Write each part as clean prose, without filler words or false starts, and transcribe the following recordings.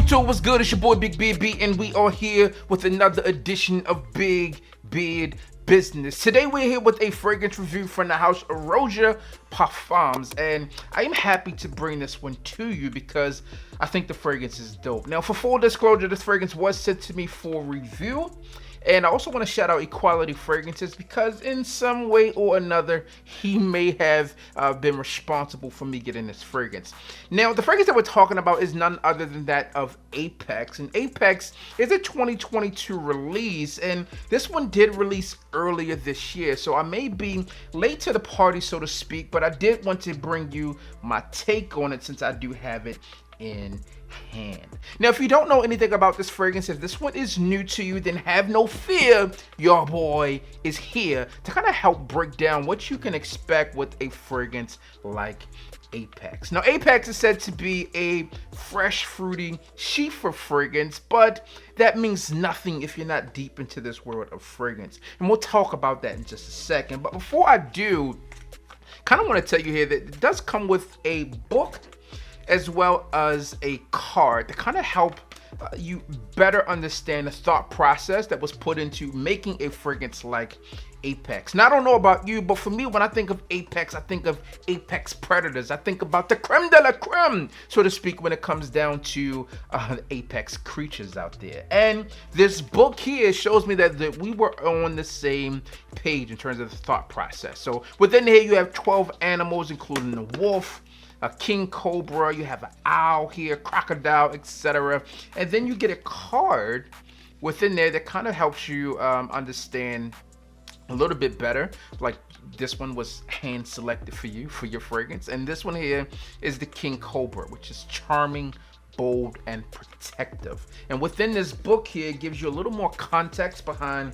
YouTube, what's good? It's your boy Big Beard B, and we are here with another edition of Big Beard Business. Today we're here with a fragrance review from the house of Roja Parfums, and I am happy to bring this one to you because I think the fragrance is dope. Now, for full disclosure, this fragrance was sent to me for review. And I also want to shout out Equality Fragrances because in some way or another, he may have been responsible for me getting this fragrance. Now, the fragrance that we're talking about is none other than that of Apex. And Apex is a 2022 release, and this one did release earlier this year. So I may be late to the party, so to speak, but I did want to bring you my take on it since I do have it in hand. Now, if you don't know anything about this fragrance, if this one is new to you, then have no fear. Your boy is here to kind of help break down what you can expect with a fragrance like Apex. Now, Apex is said to be a fresh, fruity Chypré fragrance, but that means nothing if you're not deep into this world of fragrance. And we'll talk about that in just a second. But before I do, kind of want to tell you here that it does come with a book as well as a card to kind of help you better understand the thought process that was put into making a fragrance like Apex. Now, I don't know about you, but for me, when I think of Apex, I think of Apex Predators. I think about the creme de la creme, so to speak, when it comes down to Apex creatures out there. And this book here shows me that we were on the same page in terms of the thought process. So within here, you have 12 animals, including the wolf, a king cobra, you have an owl here, crocodile, etc. And then you get a card within there that kind of helps you understand a little bit better. Like this one was hand selected for you for your fragrance, and this one here is the king cobra, which is charming, bold, and protective. And within this book here, it gives you a little more context behind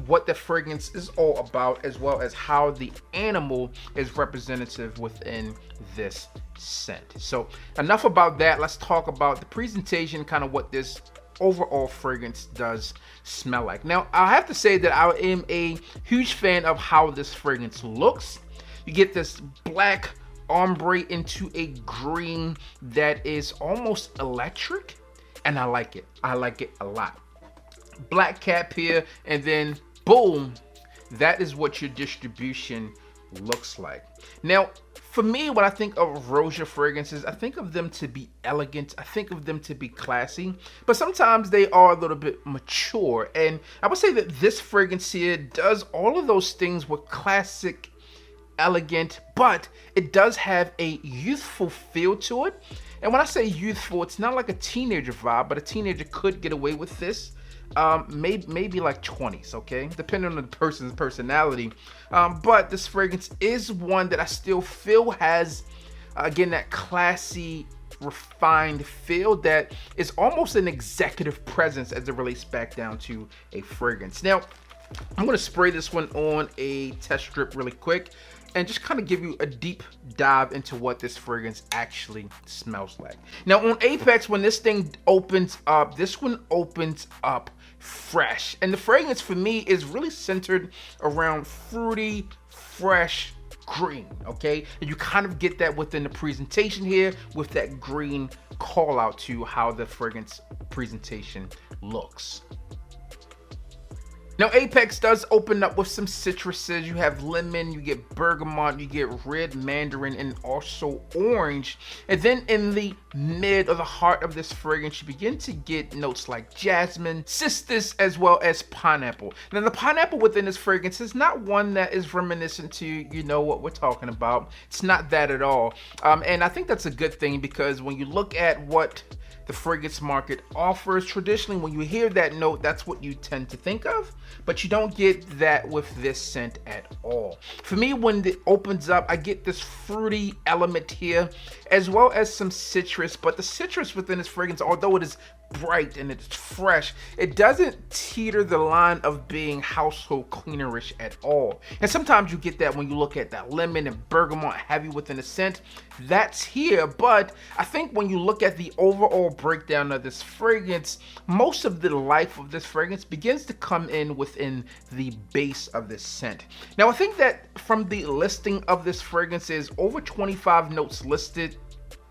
what the fragrance is all about, as well as how the animal is representative within this scent. So enough about that. Let's talk about the presentation, kind of what this overall fragrance does smell like. Now, I have to say that I am a huge fan of how this fragrance looks. You get this black ombre into a green that is almost electric, and I like it. I like it a lot. Black cap here, and then boom, that is what your distribution looks like. Now, for me, when I think of Roja fragrances, I think of them to be elegant. I think of them to be classy, but sometimes they are a little bit mature. And I would say that this fragrance here does all of those things with classic, elegant, but it does have a youthful feel to it. And when I say youthful, it's not like a teenager vibe, but a teenager could get away with this. Maybe like 20s, okay, depending on the person's personality. But this fragrance is one that I still feel has, again, that classy, refined feel that is almost an executive presence as it relates back down to a fragrance. Now, I'm going to spray this one on a test strip really quick and just kind of give you a deep dive into what this fragrance actually smells like. Now, on Apex, when this thing opens up, this one opens up fresh. And the fragrance for me is really centered around fruity, fresh green, okay? And you kind of get that within the presentation here with that green call out to how the fragrance presentation looks. Now, Apex does open up with some citruses. You have lemon, you get bergamot, you get red mandarin, and also orange. And then in the mid or the heart of this fragrance, you begin to get notes like jasmine, cistus, as well as pineapple. Now, the pineapple within this fragrance is not one that is reminiscent to, you know, what we're talking about. It's not that at all. And I think that's a good thing because when you look at what the fragrance market offers, traditionally when you hear that note, that's what you tend to think of, but you don't get that with this scent at all. For me, when it opens up, I get this fruity element here, as well as some citrus, but the citrus within this fragrance, although it is bright and it's fresh, it doesn't teeter the line of being household cleanerish at all. And sometimes you get that when you look at that lemon and bergamot heavy within the scent. That's here, but I think when you look at the overall breakdown of this fragrance, most of the life of this fragrance begins to come in within the base of this scent. Now, I think that from the listing of this fragrance is over 25 notes listed,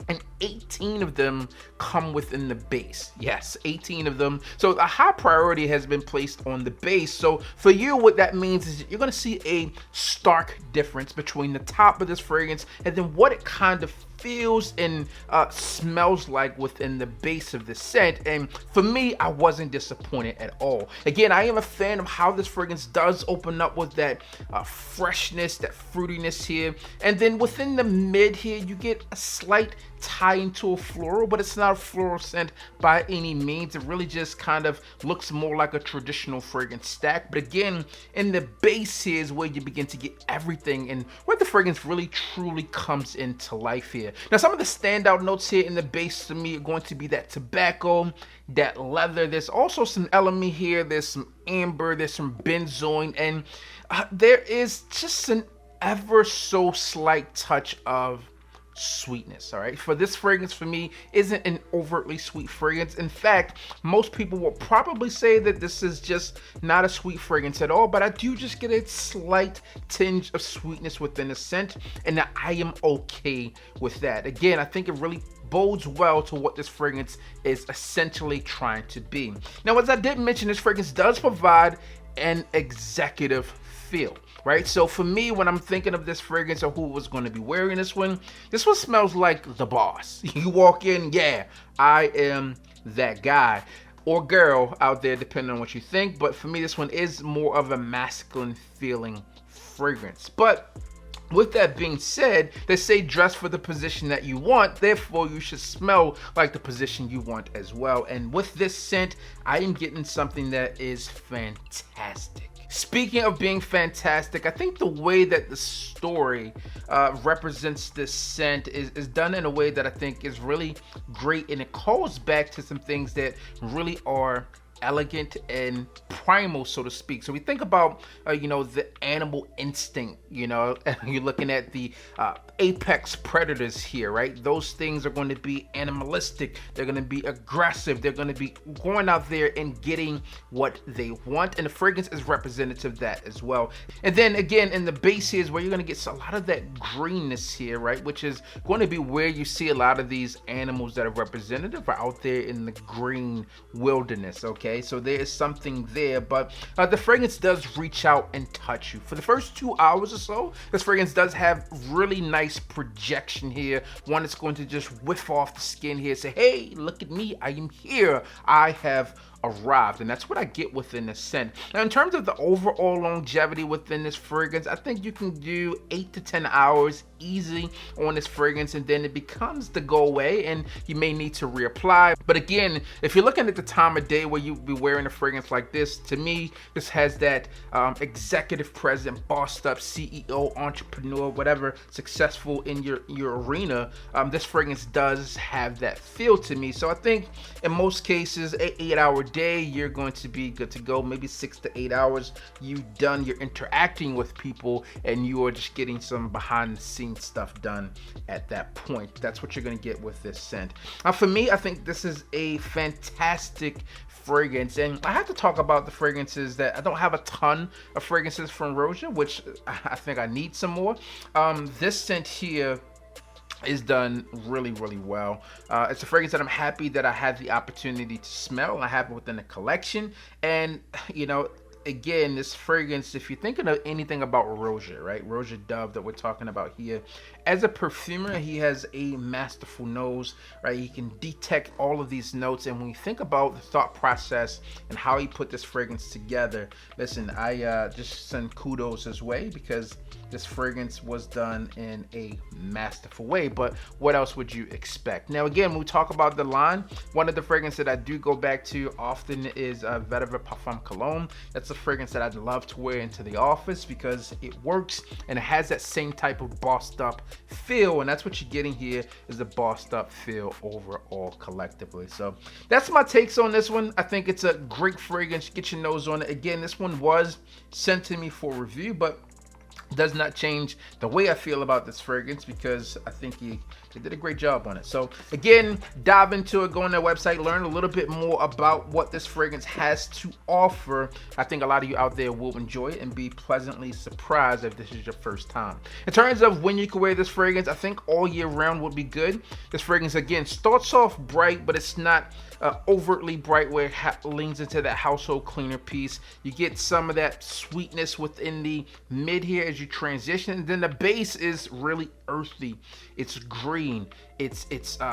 and 18 of them come within the base. Yes, 18 of them. So a high priority has been placed on the base. So for you, what that means is you're going to see a stark difference between the top of this fragrance and then what it kind of feels and smells like within the base of the scent. And for me, I wasn't disappointed at all. Again, I am a fan of how this fragrance does open up with that freshness, that fruitiness here, and then within the mid here you get a slight tie into a floral, but it's not a floral scent by any means. It really just kind of looks more like a traditional fragrance stack. But again, in the base here is where you begin to get everything and where the fragrance really truly comes into life here. Now, some of the standout notes here in the base to me are going to be that tobacco, that leather. There's also some element here. There's some amber, there's some benzoin, and there is just an ever so slight touch of sweetness. All right, for this fragrance, for me, isn't an overtly sweet fragrance. In fact, most people will probably say that this is just not a sweet fragrance at all, but I do just get a slight tinge of sweetness within the scent, and I am okay with that. Again, I think it really bodes well to what this fragrance is essentially trying to be. Now, as I did mention, this fragrance does provide an executive feel, right? So for me, when I'm thinking of this fragrance or who was going to be wearing this one smells like the boss. You walk in, yeah, I am that guy or girl out there, depending on what you think. But for me, this one is more of a masculine feeling fragrance. But with that being said, they say dress for the position that you want, therefore you should smell like the position you want as well. And with this scent, I am getting something that is fantastic. Speaking of being fantastic, I think the way that the story represents this scent is done in a way that I think is really great, and it calls back to some things that really are elegant and primal, so to speak. So we think about the animal instinct, you're looking at the apex predators here, right? Those things are going to be animalistic, they're going to be aggressive, they're going to be going out there and getting what they want, and the fragrance is representative of that as well. And then again, in the base here is where you're going to get a lot of that greenness here, right? Which is going to be where you see a lot of these animals that are representative are out there in the green wilderness. Okay, so there is something there, but the fragrance does reach out and touch you. For the first 2 hours or so, this fragrance does have really nice projection here. One that's going to just whiff off the skin here, say, hey, look at me, I am here, I have arrived. And that's what I get within the scent. Now, in terms of the overall longevity within this fragrance, I think you can do 8 to 10 hours easy on this fragrance, and then it becomes the go away and you may need to reapply. But again, if you're looking at the time of day where you'd be wearing a fragrance like this, to me, this has that executive president, bossed up CEO, entrepreneur, whatever, successful in your arena. This fragrance does have that feel to me. So I think in most cases, an 8-hour day, you're going to be good to go. Maybe 6 to 8 hours, you're interacting with people and you are just getting some behind the scenes stuff done at that point. That's what you're going to get with this scent. Now, for me, I think this is a fantastic fragrance, and I have to talk about the fragrances that I don't have a ton of fragrances from Roja, which I think I need some more. This scent here is done really, really well. It's a fragrance that I'm happy that I had the opportunity to smell, and I have it within the collection. And again, this fragrance, if you're thinking of anything about Roja, right? Roja Dove that we're talking about here. As a perfumer, he has a masterful nose, right? He can detect all of these notes. And when you think about the thought process and how he put this fragrance together, listen, I just send kudos his way, because this fragrance was done in a masterful way. But what else would you expect? Now, again, when we talk about the line, one of the fragrances that I do go back to often is Roja Parfums Cologne. That's a fragrance that I'd love to wear into the office because it works and it has that same type of bossed up feel, and that's what you're getting here, is the bossed up feel overall collectively. So that's my takes on this one. I think it's a great fragrance. Get your nose on it. Again, this one was sent to me for review, but Does not change the way I feel about this fragrance, because I think they did a great job on it. So again, dive into it, go on their website, learn a little bit more about what this fragrance has to offer. I think a lot of you out there will enjoy it and be pleasantly surprised if this is your first time. In terms of when you can wear this fragrance, I think all year round would be good. This fragrance, again, starts off bright, but it's not overtly bright where it leans into that household cleaner piece. You get some of that sweetness within the mid here as you transition, and then the base is really earthy. It's green, it's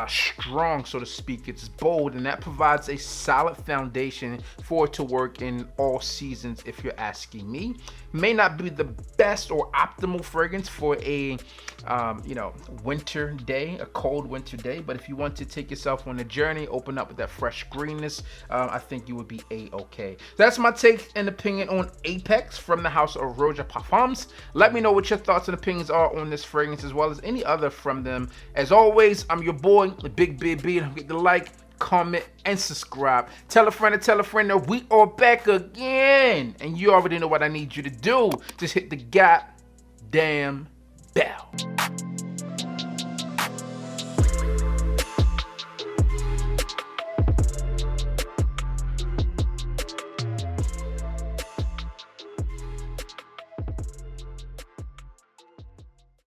strong, so to speak. It's bold, and that provides a solid foundation for it to work in all seasons, if you're asking me. May not be the best or optimal fragrance for a winter day, a cold winter day, but if you want to take yourself on a journey, open up with that fresh greenness, I think you would be a-okay. That's my take and opinion on Apex from the house of Roja Parfums. Let me know what your thoughts and opinions are on this fragrance, as well as any other from them. As always, I'm your boy, Big B. Don't forget to like, comment, and subscribe. Tell a friend that we are back again. And you already know what I need you to do. Just hit the goddamn